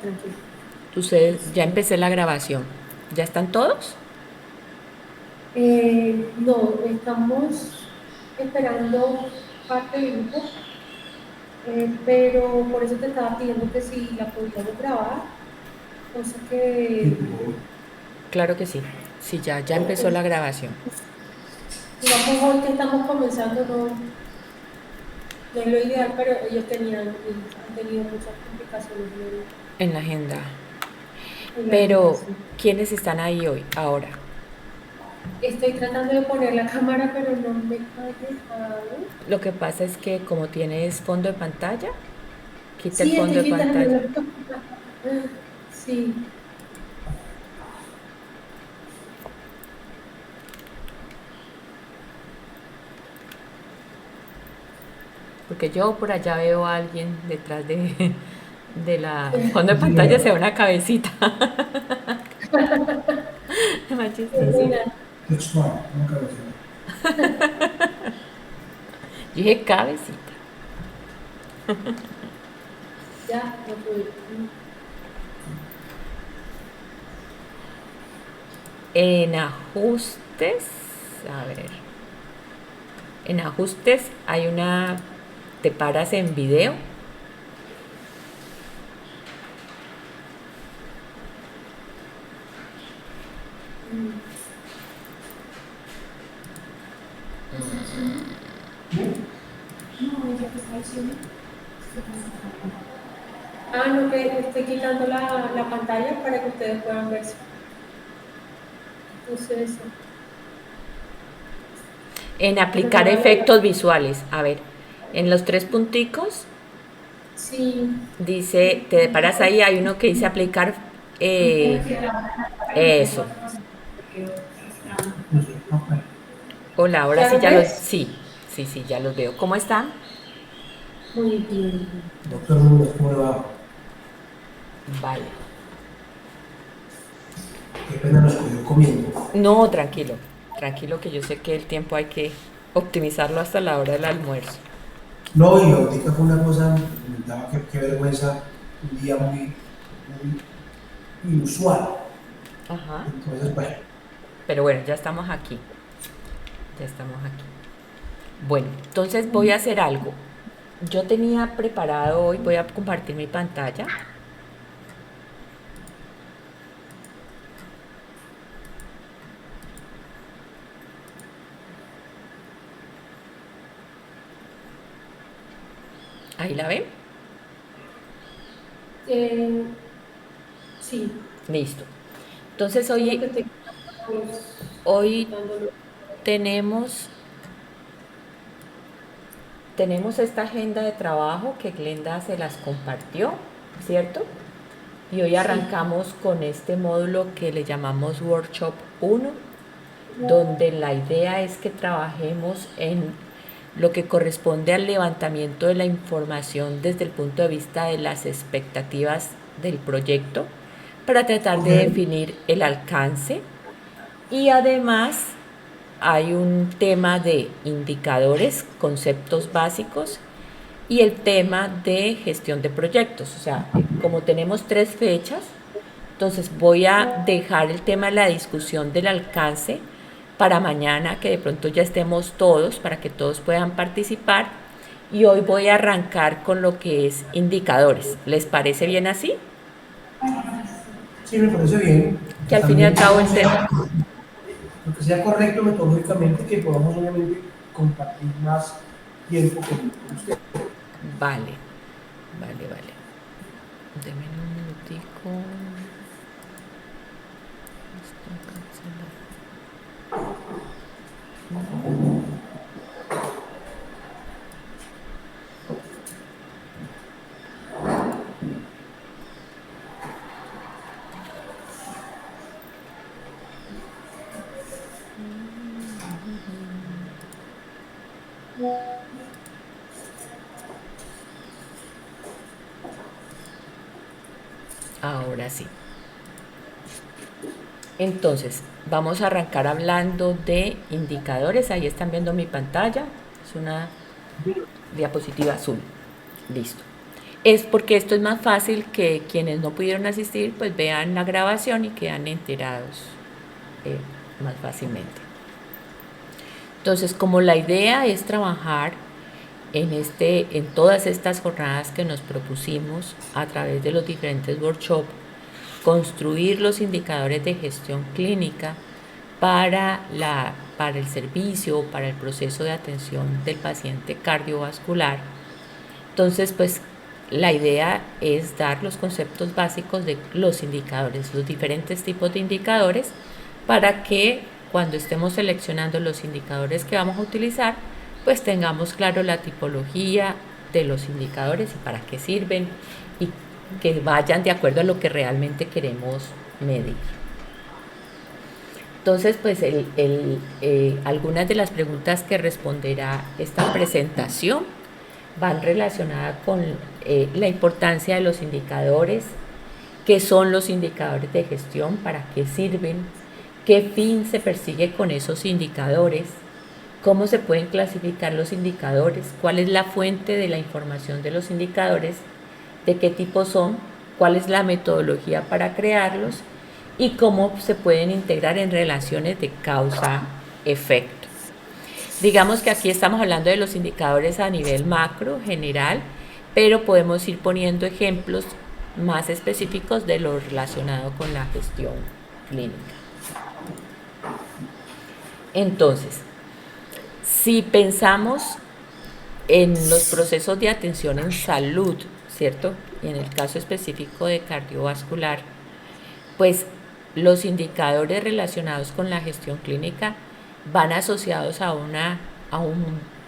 tranquilo. Ustedes, ya empecé la grabación. ¿Ya están todos? No, estamos esperando parte del grupo, pero por eso te estaba pidiendo que si la podíamos grabar, cosa que, Claro que sí. Sí, ya empezó la grabación. digamos, hoy que estamos comenzando, no es lo ideal, pero ellos han tenido muchas complicaciones En la agenda. en la agenda, Pero, sí. ¿quiénes están ahí hoy, ahora? Estoy tratando de poner la cámara, pero no me ha dejado. Lo que pasa es que como tienes fondo de pantalla, quita el Sí, fondo estoy de pantalla. quitándolo. Sí. Porque yo por allá veo a alguien detrás de la fondo de pantalla, se ve una cabecita. Más chistoso. Mira, Textual, una cabecera. Yo dije cabecita. ya, no pude. En ajustes, a ver, en ajustes hay una, te paras en video. Ah, no, que estoy quitando la pantalla para que ustedes puedan verse. Entonces, En pero no aplicar vale la efectos visuales, a ver, en los tres punticos sí. dice, te paras ahí, hay uno que dice aplicar, eh, eso. Hola, ahora ¿Ya sí lo ya los, ves? sí, ya los veo. ¿Cómo están? Muy bien. Doctor Núñez, ¿cómo le va? Vale. Qué pena nos cogió comiendo. No, tranquilo, tranquilo que yo sé que el tiempo hay que optimizarlo hasta la hora del almuerzo. No, y ahorita fue una cosa, me comentaba que qué vergüenza, un día muy inusual. Ajá. Entonces, bueno, Pero bueno, ya estamos aquí, ya estamos aquí. Bueno, entonces voy a hacer algo. Yo tenía preparado hoy, voy a compartir mi pantalla. Ahí la ven. Eh, sí, Listo. Entonces solo que hoy, estoy hoy quitándolo. tenemos, tenemos esta agenda de trabajo que Glenda se las compartió, ¿cierto? Y hoy Sí. arrancamos con este módulo que le llamamos Workshop 1, donde la idea es que trabajemos en lo que corresponde al levantamiento de la información desde el punto de vista de las expectativas del proyecto para tratar ok, de definir el alcance, y además hay un tema de indicadores, conceptos básicos y el tema de gestión de proyectos. O sea, como tenemos tres fechas, entonces voy a dejar el tema de la discusión del alcance para mañana, que de pronto ya estemos todos, para que todos puedan participar. Y hoy voy a arrancar con lo que es indicadores. ¿Les parece bien así? sí, me parece bien. Que Que al fin y al también cabo todo el tema... sea, lo que sea correcto metodológicamente, que podamos obviamente compartir más tiempo con usted. Vale, vale. Deme un minutico. Está cancelado. Ahora sí. Entonces, vamos a arrancar hablando de indicadores. Ahí están viendo mi pantalla. Es una diapositiva azul. Listo. Es porque esto es más fácil que quienes no pudieron asistir pues vean la grabación y quedan enterados más fácilmente. Entonces, como la idea es trabajar en todas estas jornadas que nos propusimos a través de los diferentes workshops, construir los indicadores de gestión clínica para el servicio, para el proceso de atención del paciente cardiovascular. Entonces, pues la idea es dar los conceptos básicos de los indicadores, los diferentes tipos de indicadores, para que cuando estemos seleccionando los indicadores que vamos a utilizar, pues tengamos claro la tipología de los indicadores y para qué sirven y que vayan de acuerdo a lo que realmente queremos medir. Entonces, pues algunas de las preguntas que responderá esta presentación van relacionadas con la importancia de los indicadores, qué son los indicadores de gestión, para qué sirven, qué fin se persigue con esos indicadores, cómo se pueden clasificar los indicadores, cuál es la fuente de la información de los indicadores, de qué tipo son, cuál es la metodología para crearlos y cómo se pueden integrar en relaciones de causa-efecto. Digamos que aquí estamos hablando de los indicadores a nivel macro, general, pero podemos ir poniendo ejemplos más específicos de lo relacionado con la gestión clínica. Entonces, si pensamos en los procesos de atención en salud, ¿cierto? Y en el caso específico de cardiovascular, pues los indicadores relacionados con la gestión clínica van asociados a un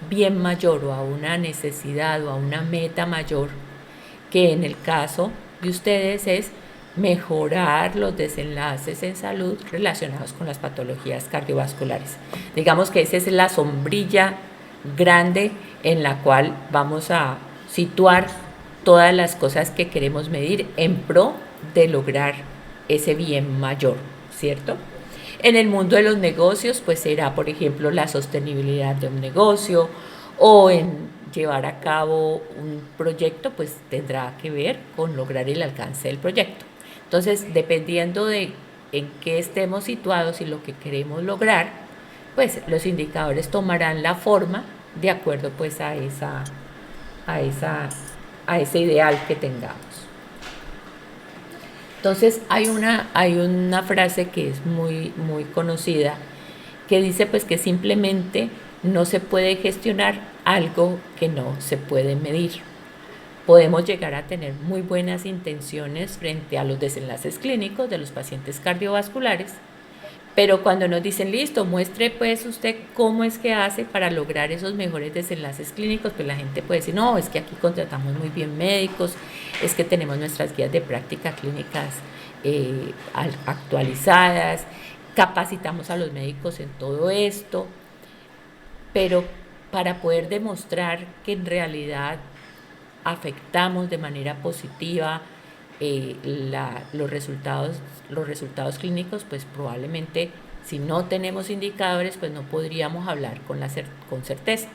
bien mayor o a una necesidad o a una meta mayor, que en el caso de ustedes es mejorar los desenlaces en salud relacionados con las patologías cardiovasculares. Digamos que esa es la sombrilla grande en la cual vamos a situar todas las cosas que queremos medir en pro de lograr ese bien mayor, ¿cierto? En el mundo de los negocios, pues será, por ejemplo, la sostenibilidad de un negocio, o en llevar a cabo un proyecto, pues tendrá que ver con lograr el alcance del proyecto. Entonces, dependiendo de en qué estemos situados y lo que queremos lograr, pues los indicadores tomarán la forma de acuerdo pues a ese ideal que tengamos. Entonces hay una frase que es muy, muy conocida que dice pues que simplemente no se puede gestionar algo que no se puede medir. Podemos llegar a tener muy buenas intenciones frente a los desenlaces clínicos de los pacientes cardiovasculares, pero cuando nos dicen, listo, muestre pues usted cómo es que hace para lograr esos mejores desenlaces clínicos, pues la gente puede decir, no, es que aquí contratamos muy bien médicos, es que tenemos nuestras guías de práctica clínicas actualizadas, capacitamos a los médicos en todo esto, pero para poder demostrar que en realidad afectamos de manera positiva los resultados clínicos, pues probablemente si no tenemos indicadores, pues no podríamos hablar con certeza.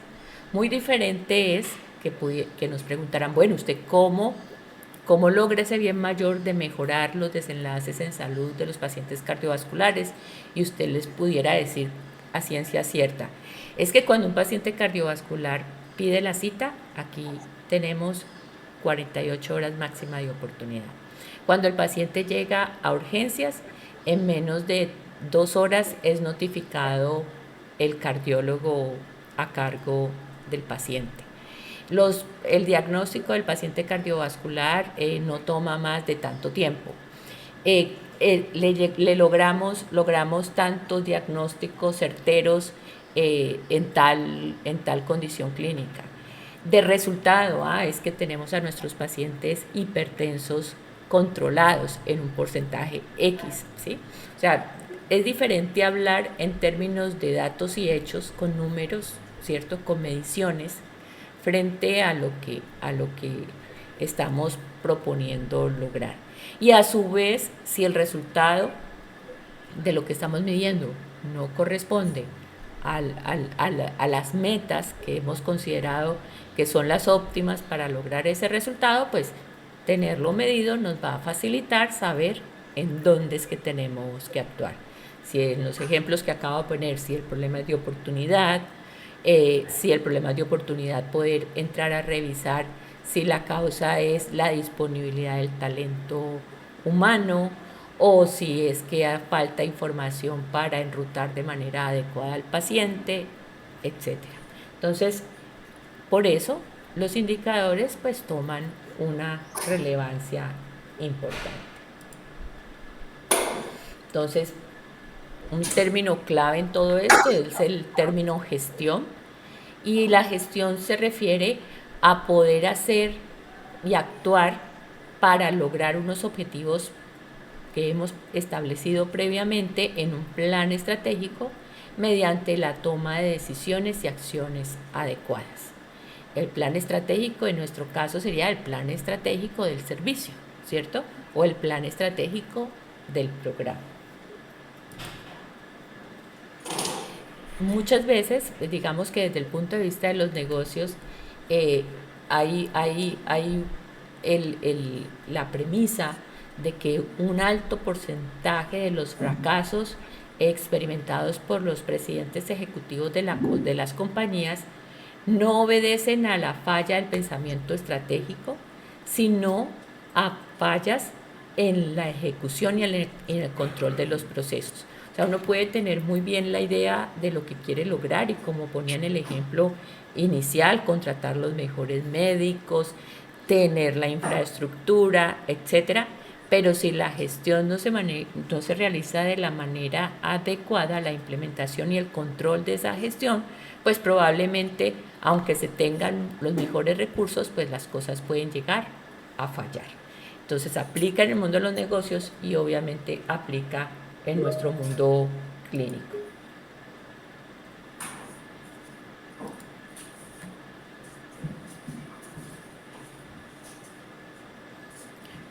Muy diferente es que nos preguntaran, bueno, ¿usted cómo logra ese bien mayor de mejorar los desenlaces en salud de los pacientes cardiovasculares? Y usted les pudiera decir a ciencia cierta, es que cuando un paciente cardiovascular pide la cita, aquí tenemos 48 horas máxima de oportunidad. Cuando el paciente llega a urgencias, en menos de 2 horas es notificado el cardiólogo a cargo del paciente. El diagnóstico del paciente cardiovascular no toma más de tanto tiempo. Logramos tantos diagnósticos certeros en tal condición clínica. De resultado, es que tenemos a nuestros pacientes hipertensos controlados en un porcentaje X, ¿sí? O sea, es diferente hablar en términos de datos y hechos con números, ¿cierto? Con mediciones, frente a lo que estamos proponiendo lograr. Y a su vez, si el resultado de lo que estamos midiendo no corresponde a las metas que hemos considerado que son las óptimas para lograr ese resultado, pues tenerlo medido nos va a facilitar saber en dónde es que tenemos que actuar. Si en los ejemplos que acabo de poner, si el problema es de oportunidad, si el problema es de oportunidad, poder entrar a revisar si la causa es la disponibilidad del talento humano o si es que falta información para enrutar de manera adecuada al paciente, etc. Entonces, por eso los indicadores pues toman una relevancia importante. Entonces, un término clave en todo esto es el término gestión, y la gestión se refiere a poder hacer y actuar para lograr unos objetivos que hemos establecido previamente en un plan estratégico mediante la toma de decisiones y acciones adecuadas. El plan estratégico en nuestro caso sería el plan estratégico del servicio, ¿cierto? O el plan estratégico del programa. Muchas veces, digamos que desde el punto de vista de los negocios, hay la premisa de que un alto porcentaje de los fracasos experimentados por los presidentes ejecutivos de las compañías no obedecen a la falla del pensamiento estratégico, sino a fallas en la ejecución y en el control de los procesos. O sea, uno puede tener muy bien la idea de lo que quiere lograr y, como ponía en el ejemplo inicial, contratar los mejores médicos, tener la infraestructura, etcétera, pero si la gestión no se realiza de la manera adecuada, la implementación y el control de esa gestión, pues probablemente, aunque se tengan los mejores recursos, pues las cosas pueden llegar a fallar. Entonces aplica en el mundo de los negocios y obviamente aplica en nuestro mundo clínico.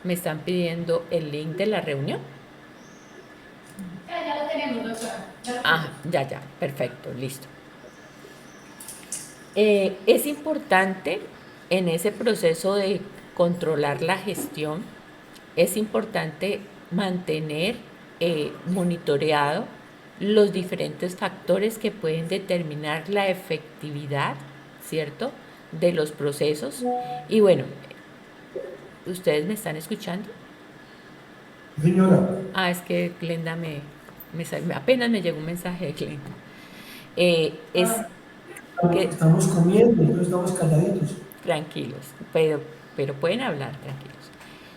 ¿Me están pidiendo el link de la reunión? Ya lo tenemos, doctora. Ya, perfecto, listo. Es importante en ese proceso de controlar la gestión, es importante mantener monitoreado los diferentes factores que pueden determinar la efectividad, ¿cierto?, de los procesos. Y bueno, ¿ustedes me están escuchando? Señora. Es que Glenda apenas me llegó un mensaje de Glenda. Estamos comiendo, entonces estamos calladitos. Tranquilos, pero pueden hablar tranquilos.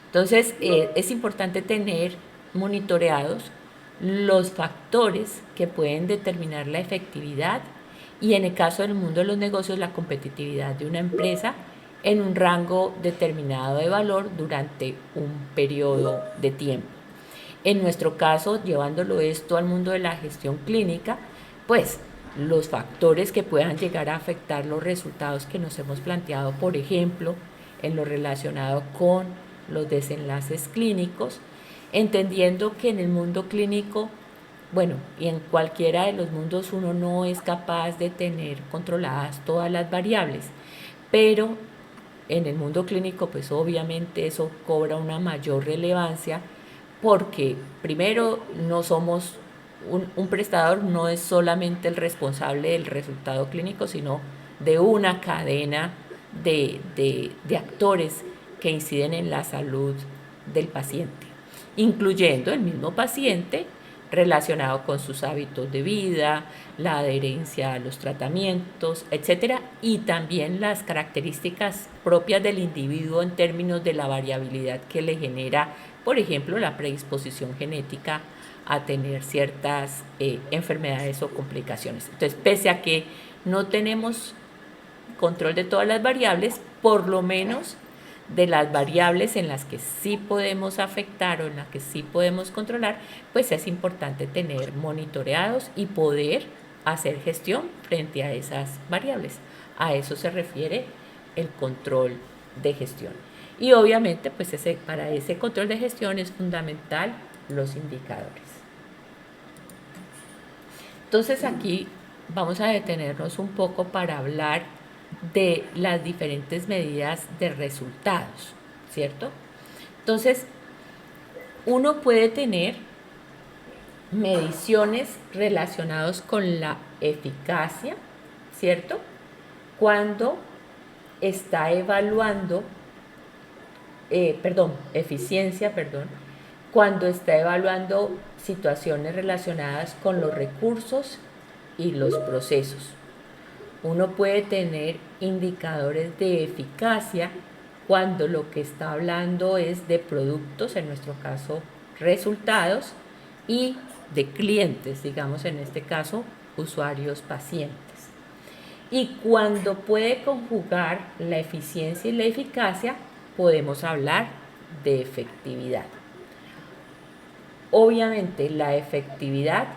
Entonces, es importante tener monitoreados los factores que pueden determinar la efectividad y, en el caso del mundo de los negocios, la competitividad de una empresa en un rango determinado de valor durante un periodo de tiempo. En nuestro caso, llevándolo esto al mundo de la gestión clínica, pues los factores que puedan llegar a afectar los resultados que nos hemos planteado, por ejemplo, en lo relacionado con los desenlaces clínicos, entendiendo que en el mundo clínico, bueno, y en cualquiera de los mundos, uno no es capaz de tener controladas todas las variables, pero en el mundo clínico, pues obviamente eso cobra una mayor relevancia, porque primero no somos un prestador, no es solamente el responsable del resultado clínico, sino de una cadena de actores que inciden en la salud del paciente, incluyendo el mismo paciente relacionado con sus hábitos de vida, la adherencia a los tratamientos, etcétera, y también las características propias del individuo en términos de la variabilidad que le genera, por ejemplo, la predisposición genética a tener ciertas enfermedades o complicaciones. Entonces, pese a que no tenemos control de todas las variables, por lo menos de las variables en las que sí podemos afectar o en las que sí podemos controlar, pues es importante tener monitoreados y poder hacer gestión frente a esas variables. A eso se refiere el control de gestión. Y obviamente, pues para ese control de gestión es fundamental los indicadores. Entonces aquí vamos a detenernos un poco para hablar de las diferentes medidas de resultados, ¿cierto? Entonces, uno puede tener mediciones relacionadas con la eficacia, ¿cierto? Cuando está evaluando, eficiencia, cuando está evaluando situaciones relacionadas con los recursos y los procesos. Uno puede tener indicadores de eficacia cuando lo que está hablando es de productos, en nuestro caso resultados, y de clientes, digamos en este caso usuarios pacientes. Y cuando puede conjugar la eficiencia y la eficacia, podemos hablar de efectividad. Obviamente la efectividad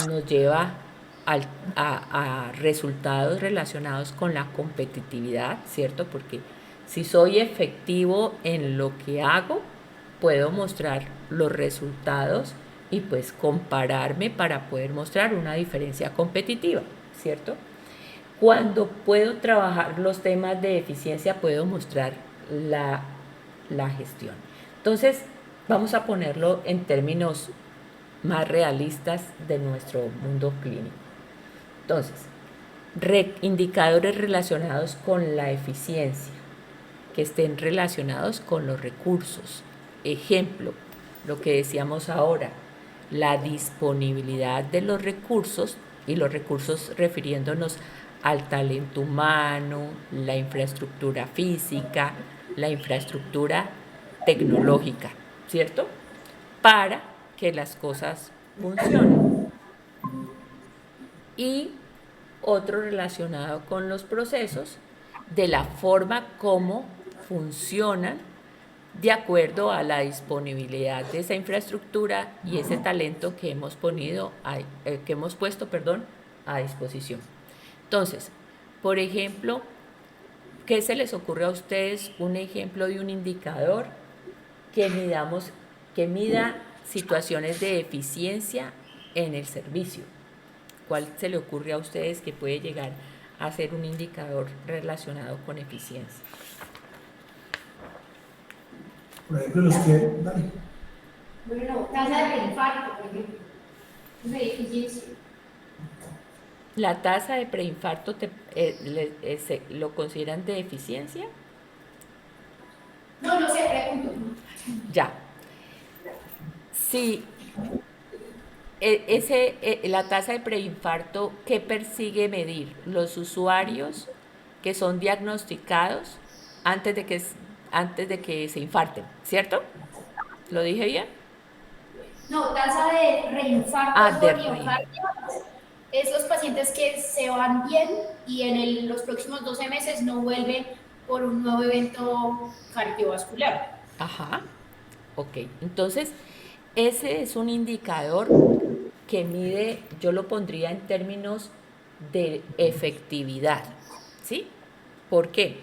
nos lleva a resultados relacionados con la competitividad, ¿cierto? Porque si soy efectivo en lo que hago, puedo mostrar los resultados y pues compararme para poder mostrar una diferencia competitiva, ¿cierto? Cuando puedo trabajar los temas de eficiencia, puedo mostrar la gestión. Entonces, vamos a ponerlo en términos más realistas de nuestro mundo clínico. Entonces, indicadores relacionados con la eficiencia, que estén relacionados con los recursos. Ejemplo, lo que decíamos ahora, la disponibilidad de los recursos, y los recursos refiriéndonos al talento humano, la infraestructura física, la infraestructura tecnológica, ¿cierto? Para que las cosas funcionen. Y otro relacionado con los procesos, de la forma como funcionan de acuerdo a la disponibilidad de esa infraestructura y ese talento que hemos puesto a disposición. Entonces, por ejemplo, ¿qué se les ocurre a ustedes un ejemplo de un indicador que mida situaciones de eficiencia en el servicio? ¿Cuál se le ocurre a ustedes que puede llegar a ser un indicador relacionado con eficiencia? Por ejemplo, los que... Dale. Bueno, tasa de preinfarto, por ejemplo. Eso es eficiencia. ¿La tasa de preinfarto lo consideran de eficiencia? No, no sé, pregunto. Ya. Sí. La tasa de preinfarto, ¿qué persigue medir? Los usuarios que son diagnosticados antes de que se infarten, ¿cierto? ¿Lo dije bien? No, tasa de reinfarto De miocardio. Esos pacientes que se van bien y en los próximos 12 meses no vuelven por un nuevo evento cardiovascular. Ajá. Ok. Entonces, ese es un indicador que mide, yo lo pondría en términos de efectividad, ¿sí? ¿Por qué?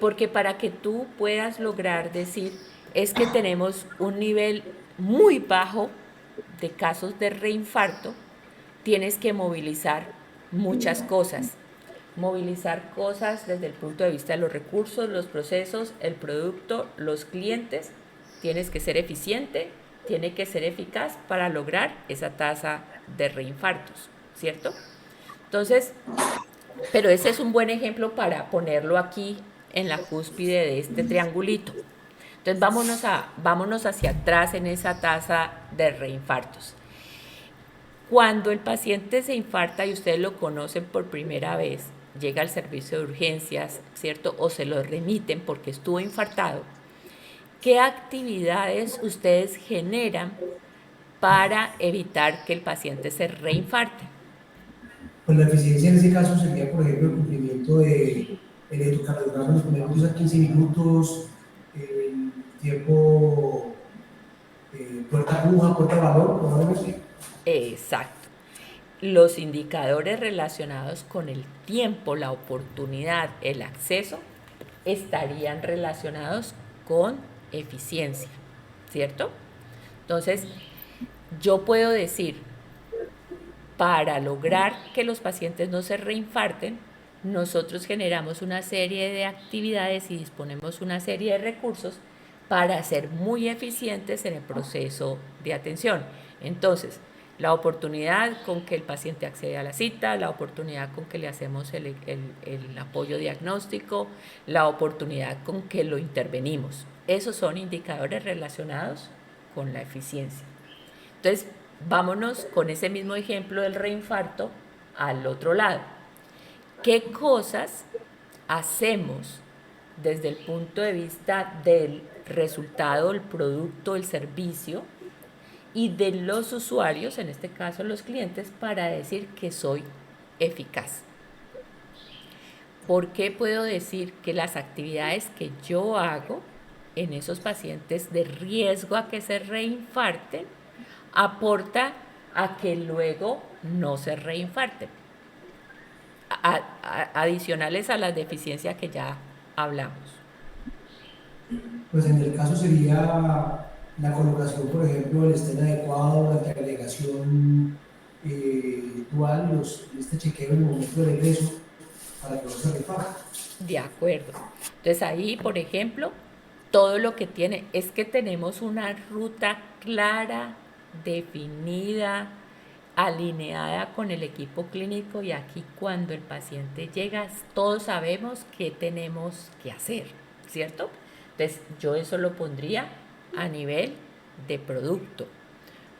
Porque para que tú puedas lograr decir, es que tenemos un nivel muy bajo de casos de reinfarto, tienes que movilizar muchas cosas. Movilizar cosas desde el punto de vista de los recursos, los procesos, el producto, los clientes. Tienes que ser eficiente, tiene que ser eficaz para lograr esa tasa de reinfartos, ¿cierto? Entonces, pero ese es un buen ejemplo para ponerlo aquí en la cúspide de este triangulito. Entonces, vámonos hacia atrás en esa tasa de reinfartos. Cuando el paciente se infarta y ustedes lo conocen por primera vez, llega al servicio de urgencias, ¿cierto? O se lo remiten porque estuvo infartado. ¿Qué actividades ustedes generan para evitar que el paciente se reinfarte? Pues la eficiencia en ese caso sería, por ejemplo, el cumplimiento de el electrocardiograma, los primeros 10 a 15 minutos, el tiempo puerta aguja, puerta balón, o algo así. Exacto. Los indicadores relacionados con el tiempo, la oportunidad, el acceso, estarían relacionados con eficiencia, ¿cierto? Entonces, yo puedo decir, para lograr que los pacientes no se reinfarten, nosotros generamos una serie de actividades y disponemos una serie de recursos para ser muy eficientes en el proceso de atención. Entonces, la oportunidad con que el paciente accede a la cita, la oportunidad con que le hacemos el apoyo diagnóstico, la oportunidad con que lo intervenimos. Esos son indicadores relacionados con la eficiencia. Entonces, vámonos con ese mismo ejemplo del reinfarto al otro lado. ¿Qué cosas hacemos desde el punto de vista del resultado, el producto, el servicio y de los usuarios, en este caso los clientes, para decir que soy eficaz? ¿Por qué puedo decir que las actividades que yo hago en esos pacientes de riesgo a que se reinfarten aporta a que luego no se reinfarten? Adicionales a las deficiencias que ya hablamos. Pues en el caso sería la colocación, por ejemplo, del estén adecuado, la agregación dual, este chequeo en el momento de regreso, para que no se repare. De acuerdo. Entonces ahí, por ejemplo, todo lo que tiene es que tenemos una ruta clara, definida, alineada con el equipo clínico, y aquí cuando el paciente llega, todos sabemos qué tenemos que hacer, ¿cierto? Entonces yo eso lo pondría a nivel de producto.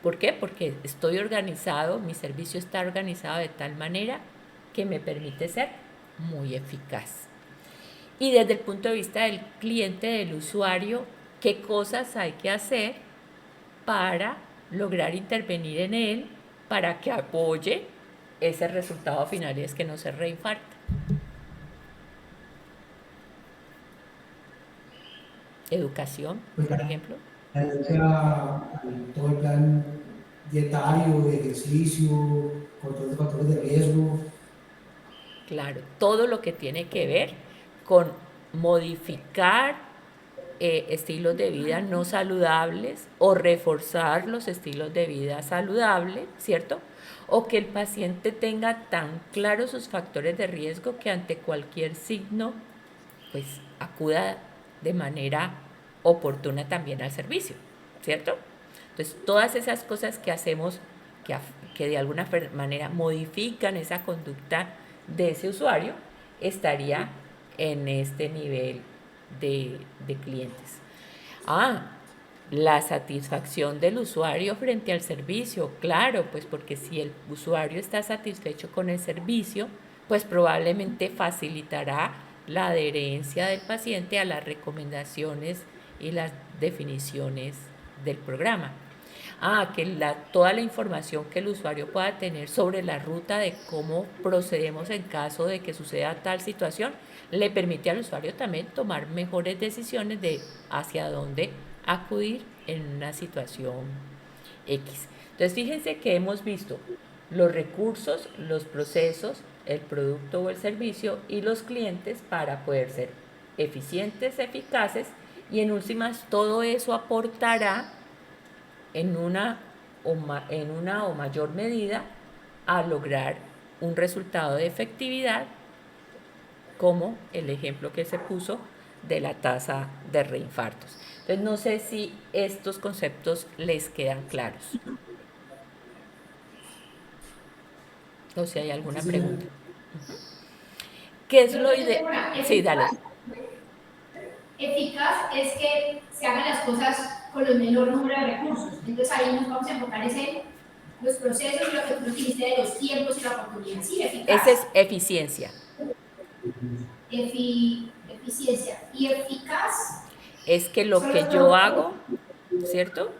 ¿Por qué? Porque estoy organizado, mi servicio está organizado de tal manera que me permite ser muy eficaz. Y desde el punto de vista del cliente, del usuario, ¿qué cosas hay que hacer para lograr intervenir en él para que apoye ese resultado final, y es que no se reinfarta? Educación, Pues por ejemplo. todo el plan dietario, de ejercicio, control de factores de riesgo. Claro, todo lo que tiene que ver con modificar estilos de vida no saludables o reforzar los estilos de vida saludables, ¿cierto? O que el paciente tenga tan claros sus factores de riesgo que ante cualquier signo, pues acuda de manera oportuna también al servicio, ¿cierto? Entonces, todas esas cosas que hacemos que de alguna manera modifican esa conducta de ese usuario, estaría en este nivel de clientes. La satisfacción del usuario frente al servicio, claro, pues porque si el usuario está satisfecho con el servicio, pues probablemente facilitará la adherencia del paciente a las recomendaciones y las definiciones del programa. Que toda la información que el usuario pueda tener sobre la ruta de cómo procedemos en caso de que suceda tal situación, le permite al usuario también tomar mejores decisiones de hacia dónde acudir en una situación X. Entonces, fíjense que hemos visto los recursos, los procesos, el producto o el servicio y los clientes para poder ser eficientes, eficaces, y en últimas todo eso aportará en una o mayor medida a lograr un resultado de efectividad, como el ejemplo que se puso de la tasa de reinfartos. Entonces, no sé si estos conceptos les quedan claros o si hay alguna pregunta. ¿Qué es lo ideal? Sí, dale. Eficaz es que se hagan las cosas con el menor número de recursos. Entonces ahí nos vamos a enfocar en los procesos y lo que tú dijiste de los tiempos y la oportunidad. Sí, eficaz. Esa es eficiencia. Eficiencia. Y eficaz es que lo que yo hago, ¿cierto?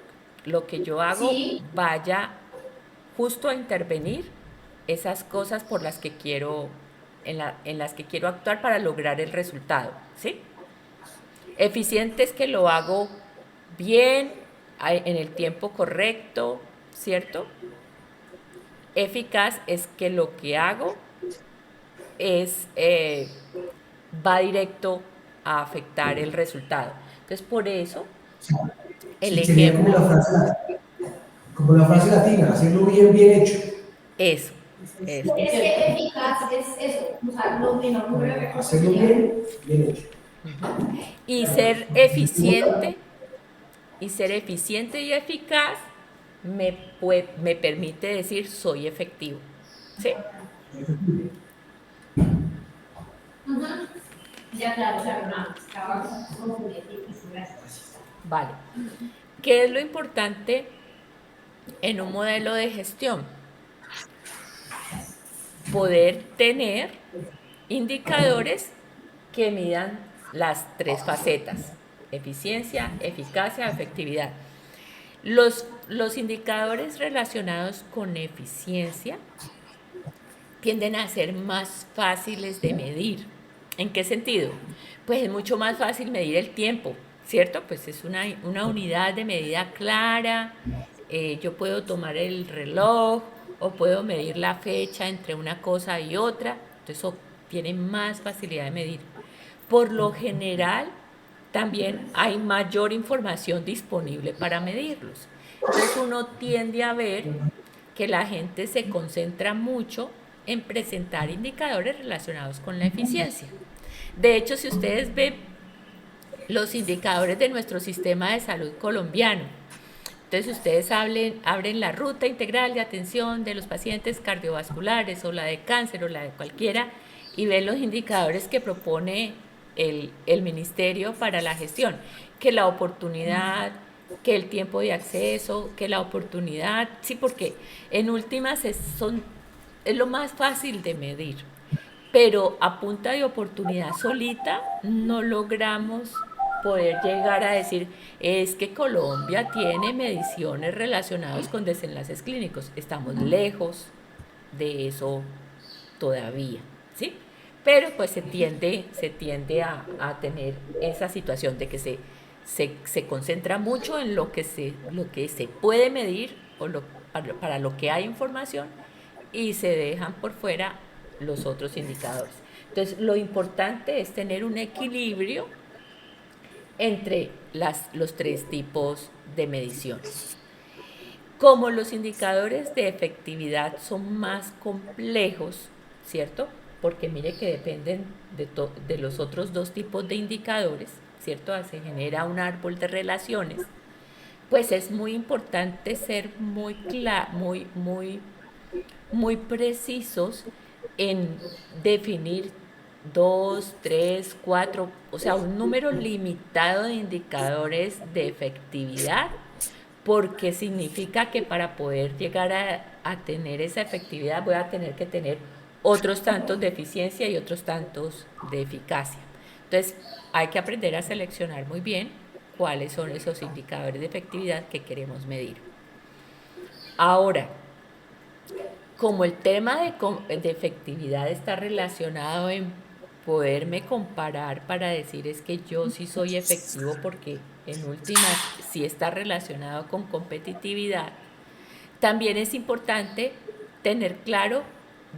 Lo que yo hago sí. Vaya justo a intervenir esas cosas por las que quiero, en las que quiero actuar para lograr el resultado, ¿sí? Eficiente es que lo hago bien, en el tiempo correcto, ¿cierto? Eficaz es que lo que hago va directo a afectar el resultado. Entonces, por eso, el Sería ejemplo... como la frase latina, hacerlo bien, bien hecho. Eso, Es eso. Es que eficaz es eso, o sea, lo menor número de recursos Hacerlo posible. bien hecho. Y Claro, ser porque si es eficiente, y eficaz me permite decir soy efectivo. ¿Sí? Ujú. Ya, claro, claro, no, estaba confundida, gracias. Vale. ¿Qué es lo importante en un modelo de gestión? Poder tener indicadores que midan las tres facetas: eficiencia, eficacia, efectividad. Los indicadores relacionados con eficiencia tienden a ser más fáciles de medir. ¿En qué sentido? Pues es mucho más fácil medir el tiempo, ¿cierto? Pues es una unidad de medida clara. Yo puedo tomar el reloj o puedo medir la fecha entre una cosa y otra. Entonces eso tiene más facilidad de medir. Por lo general, también hay mayor información disponible para medirlos. Entonces uno tiende a ver que la gente se concentra mucho en presentar indicadores relacionados con la eficiencia. De hecho, si ustedes ven los indicadores de nuestro sistema de salud colombiano, entonces ustedes abren la ruta integral de atención de los pacientes cardiovasculares o la de cáncer o la de cualquiera y ven los indicadores que propone el ministerio para la gestión, que la oportunidad, que el tiempo de acceso, que la oportunidad, sí, porque en últimas es lo más fácil de medir, pero a punta de oportunidad solita no logramos poder llegar a decir es que Colombia tiene mediciones relacionadas con desenlaces clínicos. Estamos lejos de eso todavía, ¿sí? Pero pues se tiende a tener esa situación de que se concentra mucho en lo que se puede medir o para lo que hay información y se dejan por fuera los otros indicadores. Entonces, lo importante es tener un equilibrio entre los tres tipos de mediciones. Como los indicadores de efectividad son más complejos, ¿cierto? Porque mire que dependen de los otros dos tipos de indicadores, ¿cierto? Se genera un árbol de relaciones. Pues es muy importante ser muy precisos en definir 2, 3, 4, o sea, un número limitado de indicadores de efectividad, porque significa que para poder llegar a tener esa efectividad voy a tener que tener otros tantos de eficiencia y otros tantos de eficacia. Entonces, hay que aprender a seleccionar muy bien cuáles son esos indicadores de efectividad que queremos medir. Ahora, como el tema de efectividad está relacionado en poderme comparar para decir es que yo sí soy efectivo porque en últimas sí está relacionado con competitividad, también es importante tener claro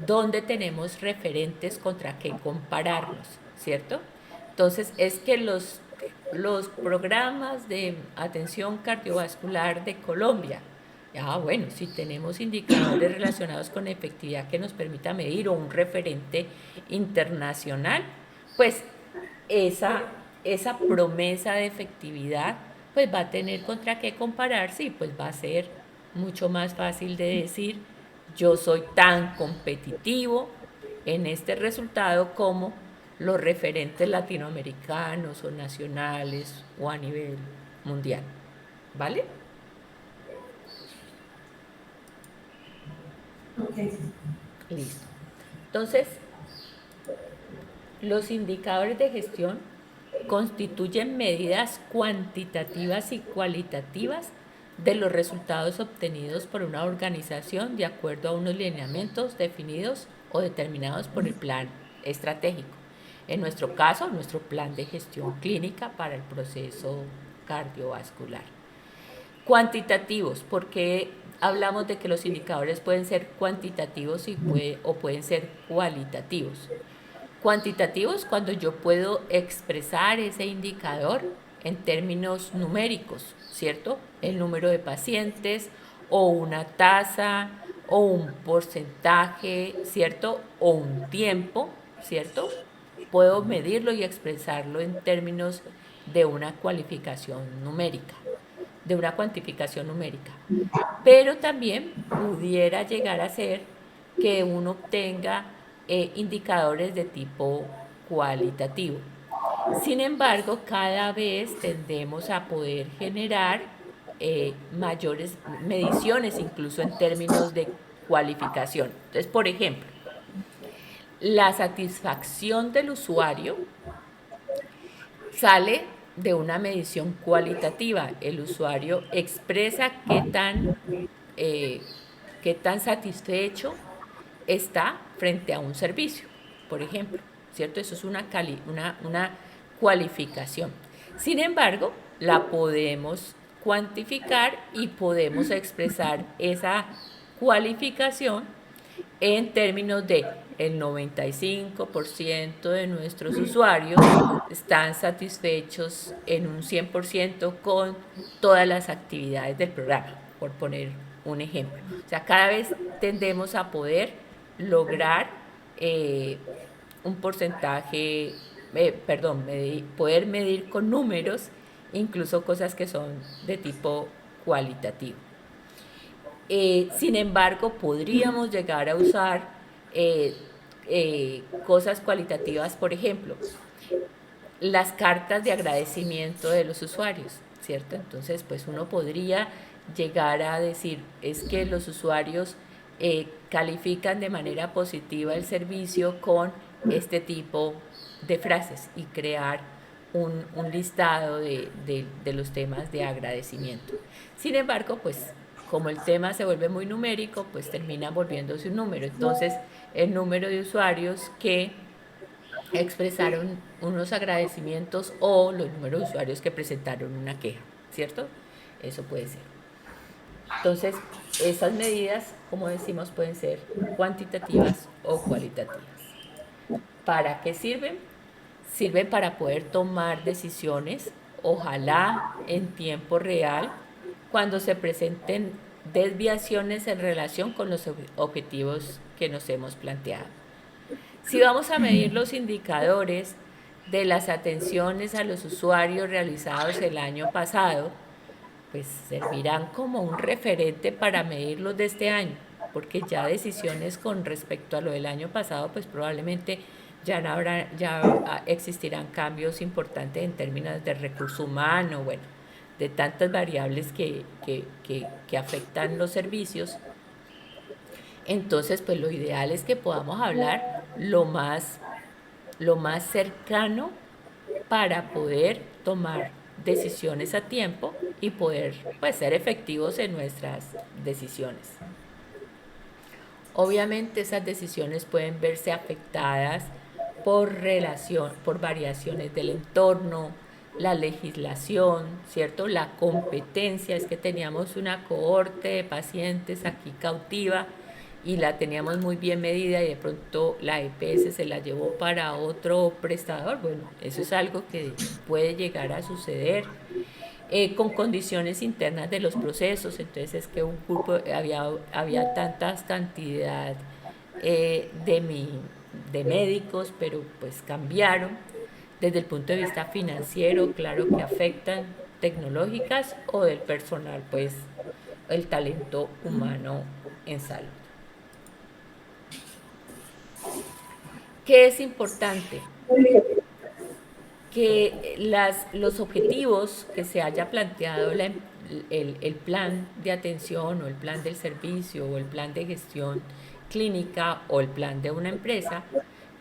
dónde tenemos referentes contra qué compararnos, ¿cierto? Entonces es que los programas de atención cardiovascular de Colombia, bueno, si tenemos indicadores relacionados con efectividad que nos permita medir o un referente internacional, pues esa promesa de efectividad pues va a tener contra qué compararse y pues va a ser mucho más fácil de decir yo soy tan competitivo en este resultado como los referentes latinoamericanos o nacionales o a nivel mundial. ¿Vale? Ok. Listo. Entonces, los indicadores de gestión constituyen medidas cuantitativas y cualitativas de los resultados obtenidos por una organización de acuerdo a unos lineamientos definidos o determinados por el plan estratégico. En nuestro caso, nuestro plan de gestión clínica para el proceso cardiovascular. Cuantitativos, porque hablamos de que los indicadores pueden ser cuantitativos o pueden ser cualitativos. Cuantitativos cuando yo puedo expresar ese indicador en términos numéricos, ¿cierto? El número de pacientes o una tasa o un porcentaje, ¿cierto? O un tiempo, ¿cierto? Puedo medirlo y expresarlo en términos de una cualificación numérica, de una cuantificación numérica. Pero también pudiera llegar a ser que uno obtenga indicadores de tipo cualitativo. Sin embargo, cada vez tendemos a poder generar mayores mediciones, incluso en términos de cualificación. Entonces, por ejemplo, la satisfacción del usuario sale de una medición cualitativa. El usuario expresa qué tan satisfecho está frente a un servicio, por ejemplo, ¿cierto? Eso es una cualificación. Sin embargo, la podemos cuantificar y podemos expresar esa cualificación en términos de el 95% de nuestros usuarios están satisfechos en un 100% con todas las actividades del programa, por poner un ejemplo. O sea, cada vez tendemos a poder lograr un porcentaje, poder medir con números incluso cosas que son de tipo cualitativo. Sin embargo, podríamos llegar a usar cosas cualitativas, por ejemplo, las cartas de agradecimiento de los usuarios, ¿cierto? Entonces, pues uno podría llegar a decir, es que los usuarios califican de manera positiva el servicio con este tipo de frases y crear un listado de los temas de agradecimiento. Sin embargo, pues como el tema se vuelve muy numérico, pues termina volviéndose un número. Entonces, el número de usuarios que expresaron unos agradecimientos o los números de usuarios que presentaron una queja, ¿cierto? Eso puede ser. Entonces, esas medidas, como decimos, pueden ser cuantitativas o cualitativas. ¿Para qué sirven? Sirven para poder tomar decisiones, ojalá en tiempo real, cuando se presenten desviaciones en relación con los objetivos que nos hemos planteado. Si vamos a medir los indicadores de las atenciones a los usuarios realizados el año pasado, pues servirán como un referente para medirlos de este año, porque ya decisiones con respecto a lo del año pasado, pues probablemente ya existirán cambios importantes en términos de recurso humano, bueno, de tantas variables que afectan los servicios. Entonces, pues lo ideal es que podamos hablar lo más cercano para poder tomar decisiones a tiempo y poder, pues, ser efectivos en nuestras decisiones. Obviamente esas decisiones pueden verse afectadas por variaciones del entorno, la legislación, ¿cierto? La competencia, es que teníamos una cohorte de pacientes aquí cautiva y la teníamos muy bien medida y de pronto la EPS se la llevó para otro prestador. Bueno, eso es algo que puede llegar a suceder. Con condiciones internas de los procesos, entonces es que un grupo había tanta cantidad de médicos, pero pues cambiaron. Desde el punto de vista financiero, claro que afectan tecnológicas o del personal, pues el talento humano en salud. ¿Qué es importante? Que los objetivos que se haya planteado el plan de atención o el plan del servicio o el plan de gestión clínica o el plan de una empresa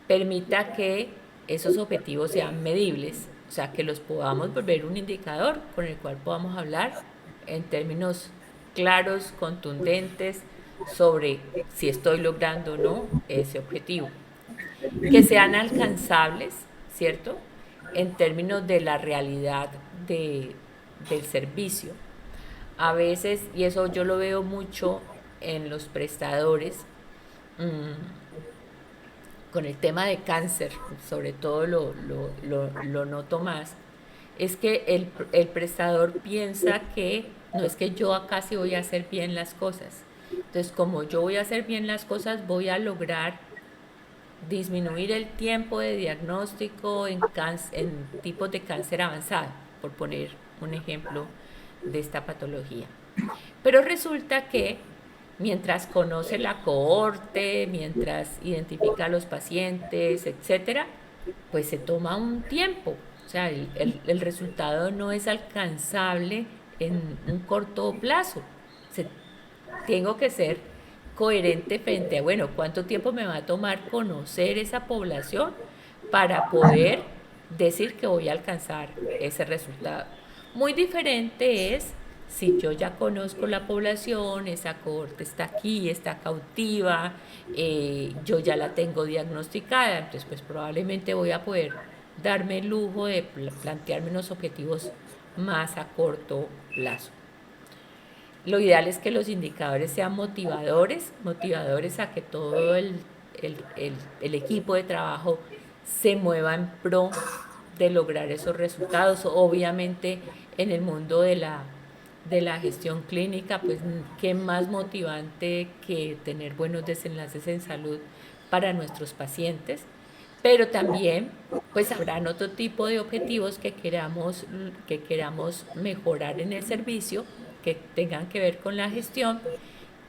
permita que esos objetivos sean medibles, o sea, que los podamos volver un indicador con el cual podamos hablar en términos claros, contundentes, sobre si estoy logrando o no ese objetivo. Que sean alcanzables, ¿cierto?, en términos de la realidad del servicio. A veces, y eso yo lo veo mucho en los prestadores, con el tema de cáncer, sobre todo lo noto más, es que el prestador piensa que no es que yo acá sí voy a hacer bien las cosas, Entonces, como yo voy a hacer bien las cosas, voy a lograr disminuir el tiempo de diagnóstico en tipos de cáncer avanzado, por poner un ejemplo de esta patología. Pero resulta que mientras conoce la cohorte, mientras identifica a los pacientes, etcétera, pues se toma un tiempo. O sea, el resultado no es alcanzable en un corto plazo. Se, tengo que ser coherente frente a, bueno, cuánto tiempo me va a tomar conocer esa población para poder decir que voy a alcanzar ese resultado. Muy diferente es si yo ya conozco la población, esa cohorte está aquí, está cautiva, yo ya la tengo diagnosticada, entonces pues probablemente voy a poder darme el lujo de plantearme unos objetivos más a corto plazo. Lo ideal es que los indicadores sean motivadores, motivadores a que todo el equipo de trabajo se mueva en pro de lograr esos resultados. Obviamente en el mundo de la gestión clínica, pues qué más motivante que tener buenos desenlaces en salud para nuestros pacientes, pero también pues habrán otro tipo de objetivos que queramos mejorar en el servicio, que tengan que ver con la gestión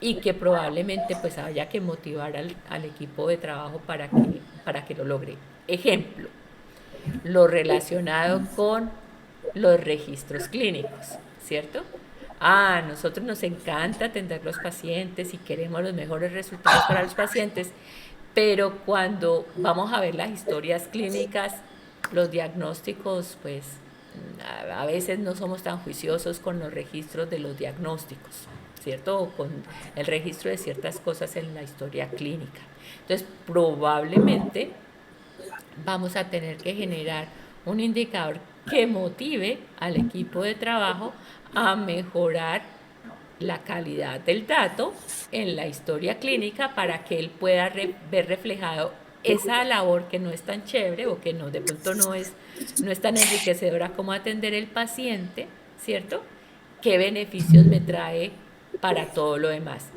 y que probablemente pues haya que motivar al equipo de trabajo para que lo logre. Ejemplo, lo relacionado con los registros clínicos, ¿cierto? A nosotros nos encanta atender los pacientes y queremos los mejores resultados para los pacientes, pero cuando vamos a ver las historias clínicas, los diagnósticos, pues a veces no somos tan juiciosos con los registros de los diagnósticos, ¿cierto? O con el registro de ciertas cosas en la historia clínica. Entonces, probablemente vamos a tener que generar un indicador que motive al equipo de trabajo a mejorar la calidad del dato en la historia clínica para que él pueda ver reflejado esa labor que no es tan chévere o que no, de pronto no es tan enriquecedora como atender el paciente, ¿cierto? ¿Qué beneficios me trae para todo lo demás?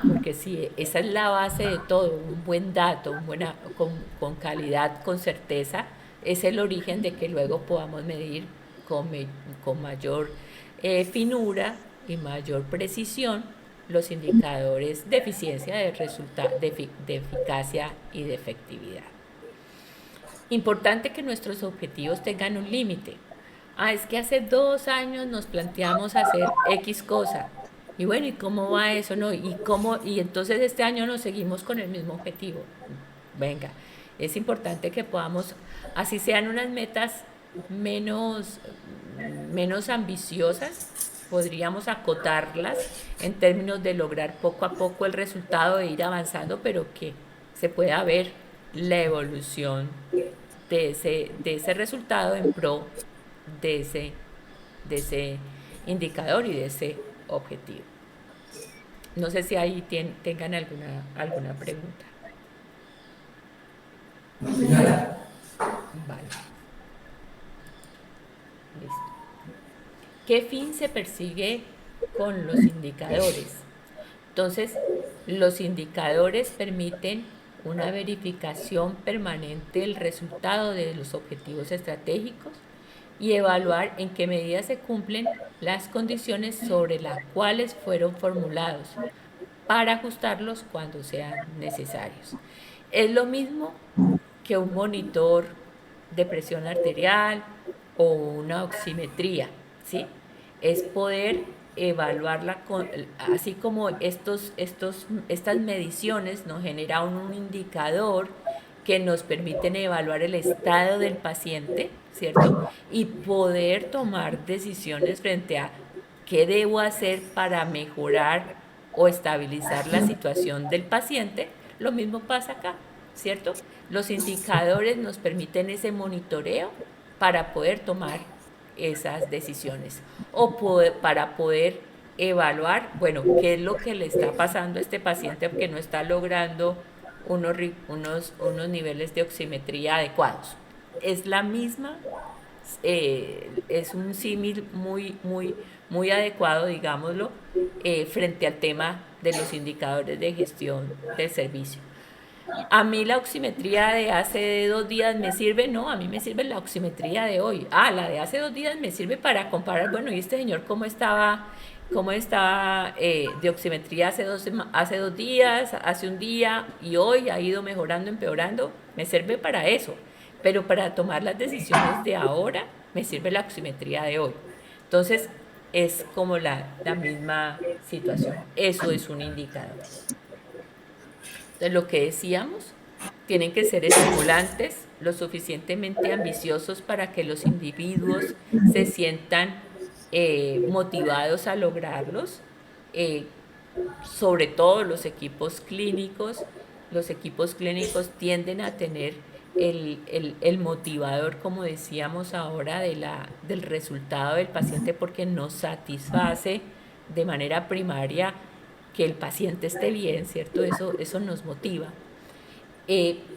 Porque sí, esa es la base de todo, un buen dato, con calidad, con certeza, es el origen de que luego podamos medir con mayor finura y mayor precisión los indicadores de eficiencia, de eficacia y de efectividad. Importante que nuestros objetivos tengan un límite. Es que hace 2 años nos planteamos hacer X cosa. Y bueno, ¿y cómo va eso? ¿No? Y entonces este año nos seguimos con el mismo objetivo. Venga, es importante que podamos, así sean unas metas menos ambiciosas, podríamos acotarlas en términos de lograr poco a poco el resultado e ir avanzando, pero que se pueda ver la evolución de ese resultado en pro de ese indicador y de ese objetivo. No sé si ahí tengan alguna pregunta. Vale. Listo. ¿Qué fin se persigue con los indicadores? Entonces, los indicadores permiten una verificación permanente del resultado de los objetivos estratégicos y evaluar en qué medida se cumplen las condiciones sobre las cuales fueron formulados para ajustarlos cuando sean necesarios. Es lo mismo que un monitor de presión arterial o una oximetría, ¿sí? Es poder evaluarla así como estas mediciones nos generan un indicador que nos permiten evaluar el estado del paciente, ¿cierto? Y poder tomar decisiones frente a qué debo hacer para mejorar o estabilizar la situación del paciente. Lo mismo pasa acá, ¿cierto? Los indicadores nos permiten ese monitoreo para poder tomar esas decisiones para poder evaluar, bueno, qué es lo que le está pasando a este paciente que no está logrando unos niveles de oximetría adecuados. Es la misma, es un símil muy adecuado, digámoslo, frente al tema de los indicadores de gestión del servicio. A mí la oximetría de hace 2 días me sirve, no, a mí me sirve la oximetría de hoy. La de hace 2 días me sirve para comparar, bueno, ¿y este señor cómo estaba de oximetría hace 2 días, hace un día y hoy ha ido mejorando, empeorando? Me sirve para eso, pero para tomar las decisiones de ahora me sirve la oximetría de hoy. Entonces es como la misma situación, eso es un indicador. Entonces, lo que decíamos, tienen que ser estimulantes, lo suficientemente ambiciosos para que los individuos se sientan motivados a lograrlos, eh, sobre todo los equipos clínicos. Los equipos clínicos tienden a tener el motivador, como decíamos ahora, del resultado del paciente, porque nos satisface de manera primaria que el paciente esté bien, ¿cierto? Eso nos motiva.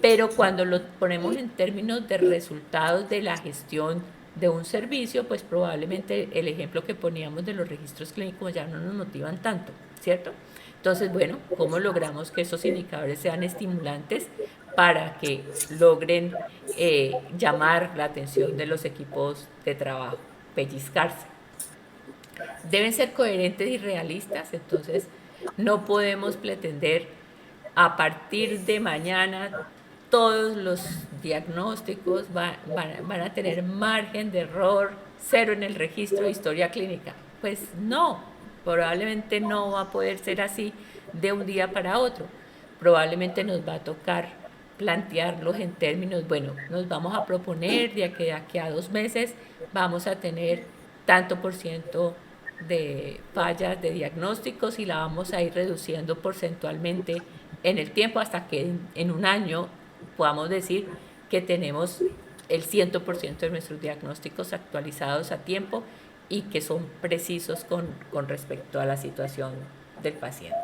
Pero cuando lo ponemos en términos de resultados de la gestión de un servicio, pues probablemente el ejemplo que poníamos de los registros clínicos ya no nos motivan tanto, ¿cierto? Entonces, bueno, ¿cómo logramos que esos indicadores sean estimulantes para que logren llamar la atención de los equipos de trabajo, pellizcarse? Deben ser coherentes y realistas, entonces no podemos pretender a partir de mañana todos los diagnósticos van a tener margen de error cero en el registro de historia clínica. Pues no, probablemente no va a poder ser así de un día para otro. Probablemente nos va a tocar plantearlos en términos, bueno, nos vamos a proponer de aquí a 2 meses vamos a tener tanto por ciento de fallas de diagnósticos y la vamos a ir reduciendo porcentualmente en el tiempo hasta que en un año podamos decir que tenemos el 100% de nuestros diagnósticos actualizados a tiempo y que son precisos con respecto a la situación del paciente.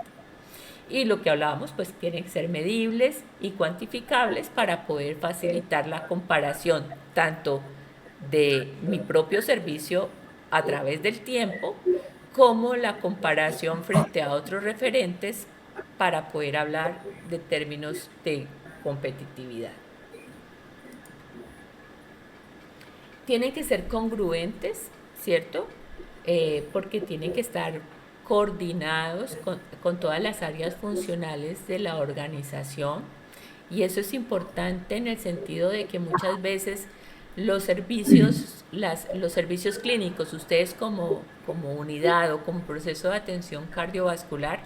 Y lo que hablábamos, pues tienen que ser medibles y cuantificables para poder facilitar la comparación tanto de mi propio servicio a través del tiempo, como la comparación frente a otros referentes para poder hablar de términos de competitividad. Tienen que ser congruentes, ¿cierto? Porque tienen que estar coordinados con todas las áreas funcionales de la organización, y eso es importante en el sentido de que muchas veces los servicios clínicos, ustedes como unidad o como proceso de atención cardiovascular,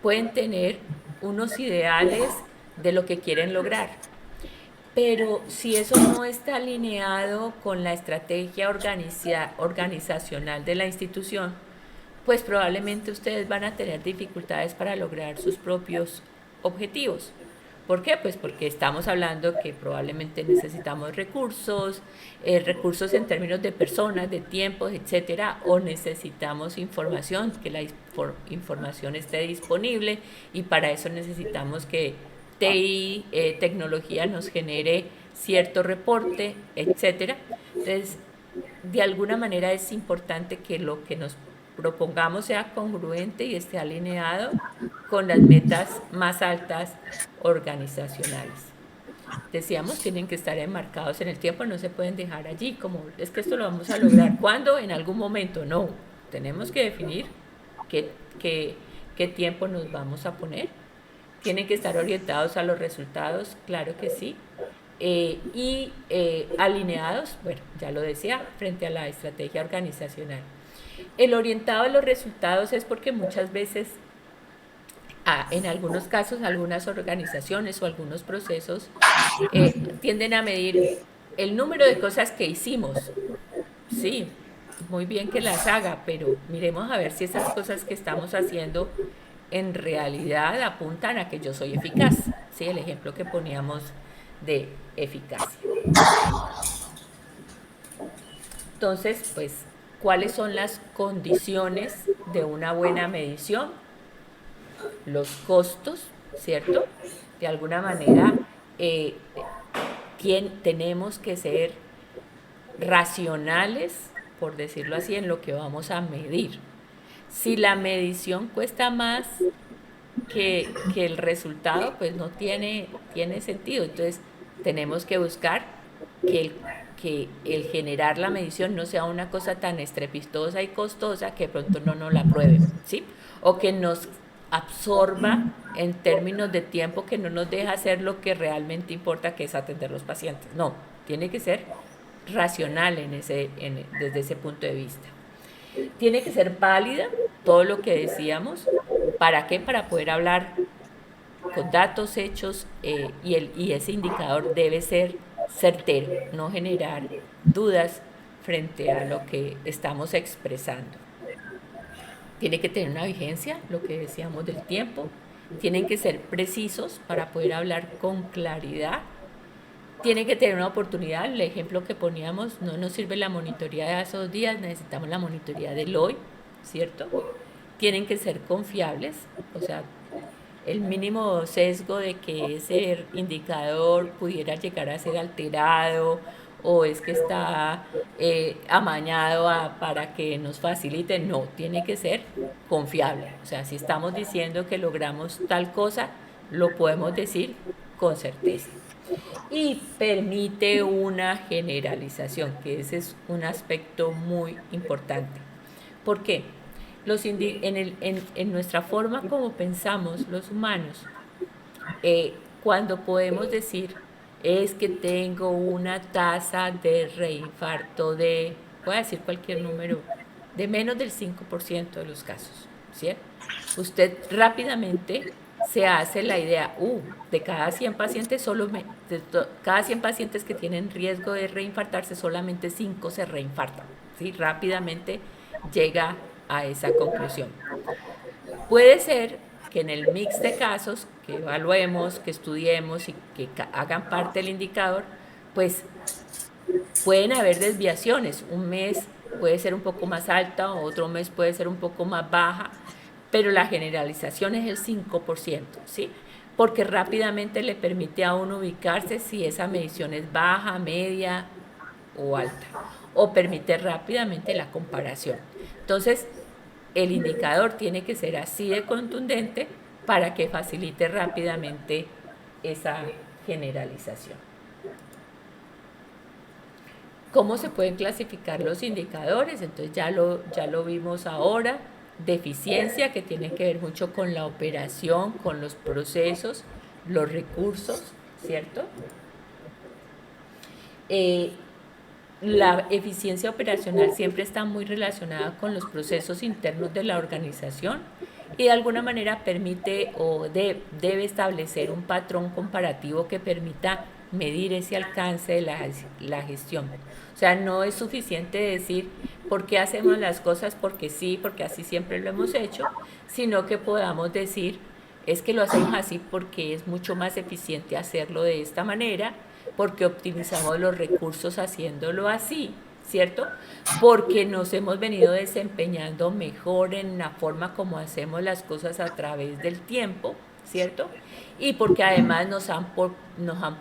pueden tener unos ideales de lo que quieren lograr, pero si eso no está alineado con la estrategia organizacional de la institución, pues probablemente ustedes van a tener dificultades para lograr sus propios objetivos. ¿Por qué? Pues porque estamos hablando que probablemente necesitamos recursos en términos de personas, de tiempos, etcétera, o necesitamos información, que la información esté disponible, y para eso necesitamos que TI, tecnología, nos genere cierto reporte, etcétera. Entonces, de alguna manera es importante que lo que nos propongamos sea congruente y esté alineado con las metas más altas organizacionales. Decíamos, tienen que estar enmarcados en el tiempo, no se pueden dejar allí como, es que esto lo vamos a lograr. ¿Cuándo? En algún momento. No, tenemos que definir qué tiempo nos vamos a poner. Tienen que estar orientados a los resultados, claro que sí. Y alineados, bueno, ya lo decía, frente a la estrategia organizacional. El orientado a los resultados es porque muchas veces, en algunos casos, algunas organizaciones o algunos procesos tienden a medir el número de cosas que hicimos. Sí, muy bien que las haga, pero miremos a ver si esas cosas que estamos haciendo en realidad apuntan a que yo soy eficaz. Sí, el ejemplo que poníamos de eficacia. Entonces, pues, ¿cuáles son las condiciones de una buena medición? Los costos, ¿cierto? De alguna manera, tenemos que ser racionales, por decirlo así, en lo que vamos a medir. Si la medición cuesta más que el resultado pues no tiene sentido. Entonces tenemos que buscar que el generar la medición no sea una cosa tan estrepitosa y costosa que de pronto no nos la prueben, ¿sí? O que nos absorba en términos de tiempo, que no nos deja hacer lo que realmente importa, que es atender los pacientes. No, tiene que ser racional desde ese punto de vista. Tiene que ser válida, todo lo que decíamos. ¿Para qué? Para poder hablar con datos, hechos, y ese indicador debe ser certero, no generar dudas frente a lo que estamos expresando. Tiene que tener una vigencia, lo que decíamos del tiempo. Tienen que ser precisos para poder hablar con claridad. Tienen que tener una oportunidad. El ejemplo que poníamos, no nos sirve la monitoría de hace 2 días, necesitamos la monitoría del hoy, ¿cierto? Tienen que ser confiables, o sea, el mínimo sesgo de que ese indicador pudiera llegar a ser alterado o es que está amañado para que nos facilite, no, tiene que ser confiable. O sea, si estamos diciendo que logramos tal cosa, lo podemos decir con certeza. Y permite una generalización, que ese es un aspecto muy importante. ¿Por qué? En nuestra forma como pensamos los humanos, cuando podemos decir es que tengo una tasa de reinfarto voy a decir cualquier número, de menos del 5% de los casos, ¿cierto? Usted rápidamente se hace la idea, de cada 100 pacientes, cada 100 pacientes que tienen riesgo de reinfartarse, solamente 5 se reinfartan, ¿sí? Rápidamente llega a esa conclusión. Puede ser que en el mix de casos que evaluemos, que estudiemos y que hagan parte del indicador, pues pueden haber desviaciones. Un mes puede ser un poco más alta, otro mes puede ser un poco más baja, pero la generalización es el 5%, ¿sí? Porque rápidamente le permite a uno ubicarse si esa medición es baja, media o alta, o permite rápidamente la comparación. Entonces, el indicador tiene que ser así de contundente para que facilite rápidamente esa generalización. ¿Cómo se pueden clasificar los indicadores? Entonces ya lo vimos ahora. De eficiencia, que tiene que ver mucho con la operación, con los procesos, los recursos, ¿cierto? La eficiencia operacional siempre está muy relacionada con los procesos internos de la organización y de alguna manera permite o debe establecer un patrón comparativo que permita medir ese alcance de la gestión. O sea, no es suficiente decir por qué hacemos las cosas porque sí, porque así siempre lo hemos hecho, sino que podamos decir es que lo hacemos así porque es mucho más eficiente hacerlo de esta manera, porque optimizamos los recursos haciéndolo así, ¿cierto? Porque nos hemos venido desempeñando mejor en la forma como hacemos las cosas a través del tiempo, ¿cierto? Y porque además nos han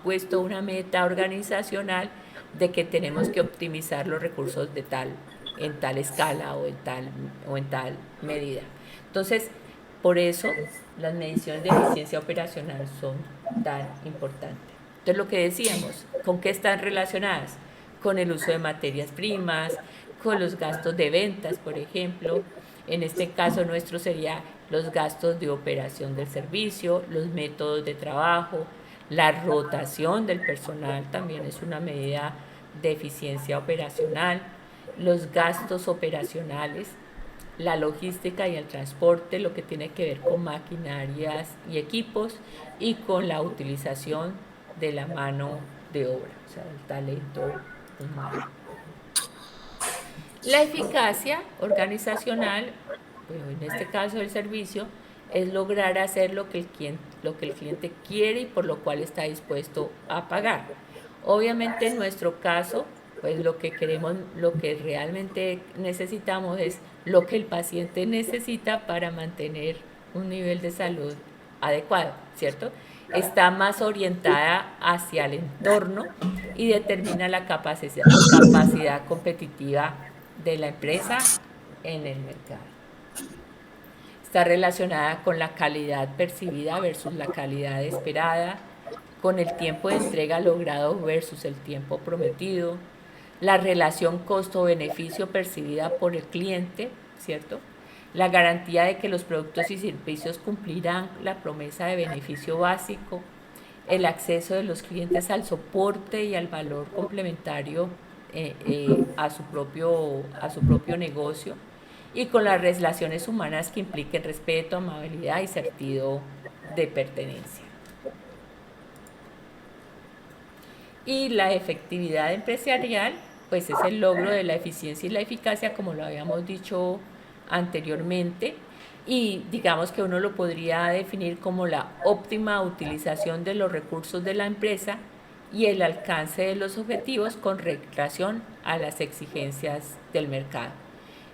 puesto una meta organizacional de que tenemos que optimizar los recursos en tal escala o en tal medida. Entonces, por eso las mediciones de eficiencia operacional son tan importantes. Entonces, lo que decíamos, ¿con qué están relacionadas? Con el uso de materias primas, con los gastos de ventas, por ejemplo. En este caso nuestro sería los gastos de operación del servicio, los métodos de trabajo, la rotación del personal también es una medida de eficiencia operacional, los gastos operacionales, la logística y el transporte, lo que tiene que ver con maquinarias y equipos y con la utilización de la mano de obra, o sea, el talento humano. La eficacia organizacional, bueno, en este caso el servicio, es lograr hacer lo que el cliente quiere y por lo cual está dispuesto a pagar. Obviamente en nuestro caso, pues lo que queremos, lo que realmente necesitamos es lo que el paciente necesita para mantener un nivel de salud adecuado, ¿cierto? Está más orientada hacia el entorno y determina la capacidad competitiva de la empresa en el mercado. Está relacionada con la calidad percibida versus la calidad esperada, con el tiempo de entrega logrado versus el tiempo prometido, la relación costo-beneficio percibida por el cliente, ¿cierto? La garantía de que los productos y servicios cumplirán la promesa de beneficio básico, el acceso de los clientes al soporte y al valor complementario a su propio negocio, y con las relaciones humanas que impliquen respeto, amabilidad y sentido de pertenencia. Y la efectividad empresarial, pues es el logro de la eficiencia y la eficacia, como lo habíamos dicho anteriormente, y digamos que uno lo podría definir como la óptima utilización de los recursos de la empresa y el alcance de los objetivos con relación a las exigencias del mercado.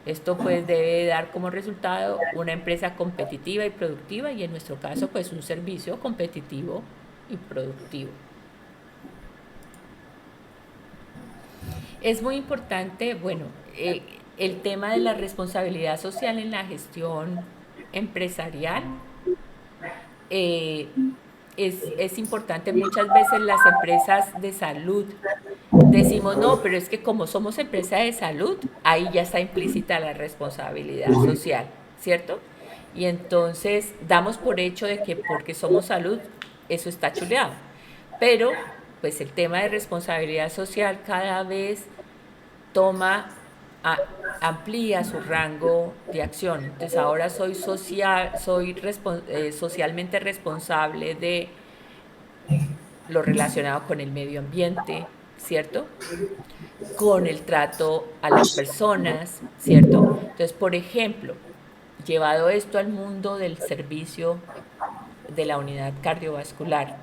Esto pues debe dar como resultado una empresa competitiva y productiva, y en nuestro caso pues un servicio competitivo y productivo. Es muy importante, bueno, el tema de la responsabilidad social en la gestión empresarial. Es importante. Muchas veces las empresas de salud decimos, no, pero es que como somos empresa de salud, ahí ya está implícita la responsabilidad social, ¿cierto? Y entonces damos por hecho de que porque somos salud, eso está chuleado. Pero pues el tema de responsabilidad social cada vez amplía su rango de acción. Entonces ahora soy socialmente responsable de lo relacionado con el medio ambiente, ¿cierto? Con el trato a las personas, ¿cierto? Entonces, por ejemplo, llevado esto al mundo del servicio de la unidad cardiovascular,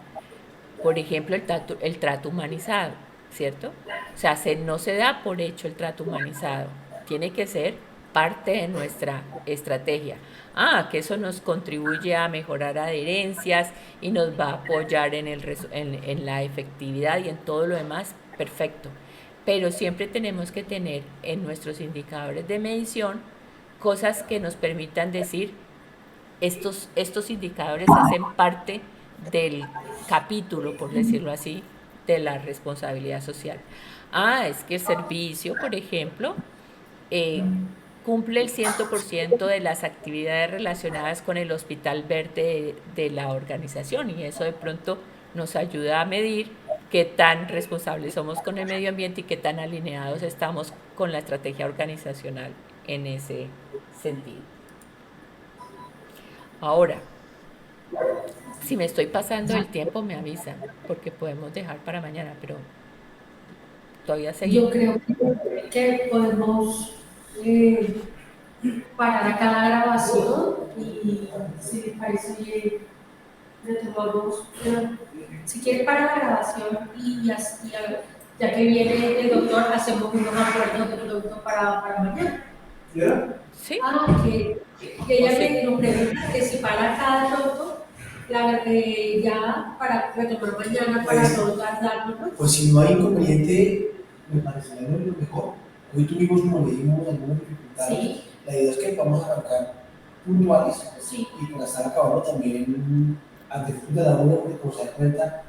por ejemplo, el trato humanizado, ¿cierto? O sea, no se da por hecho el trato humanizado, tiene que ser parte de nuestra estrategia. Que eso nos contribuye a mejorar adherencias y nos va a apoyar en la efectividad y en todo lo demás, perfecto. Pero siempre tenemos que tener en nuestros indicadores de medición cosas que nos permitan decir, estos indicadores hacen parte del capítulo, por decirlo así, de la responsabilidad social. Es que el servicio, por ejemplo, cumple el 100% de las actividades relacionadas con el hospital verde de la organización, y eso de pronto nos ayuda a medir qué tan responsables somos con el medio ambiente y qué tan alineados estamos con la estrategia organizacional en ese sentido. Ahora, si me estoy pasando el tiempo, me avisan, porque podemos dejar para mañana, pero todavía seguimos. Yo creo que podemos parar acá la grabación y si les parece bien, retomamos. Si quiere parar la grabación y ya que viene el doctor, hacemos unos acuerdos de producto para mañana. ¿Ya? ¿Sí? Que ella nos pregunta que si para cada producto, ya para retomar mañana, para no tardarnos. Pues si no hay inconveniente, me parecería lo mejor. Hoy tuvimos, como le dijimos, algunas dificultades. Sí. La idea es que vamos a arrancar puntuales, Sí. y para estar acabando también antes de la hora, porque como se da cuenta,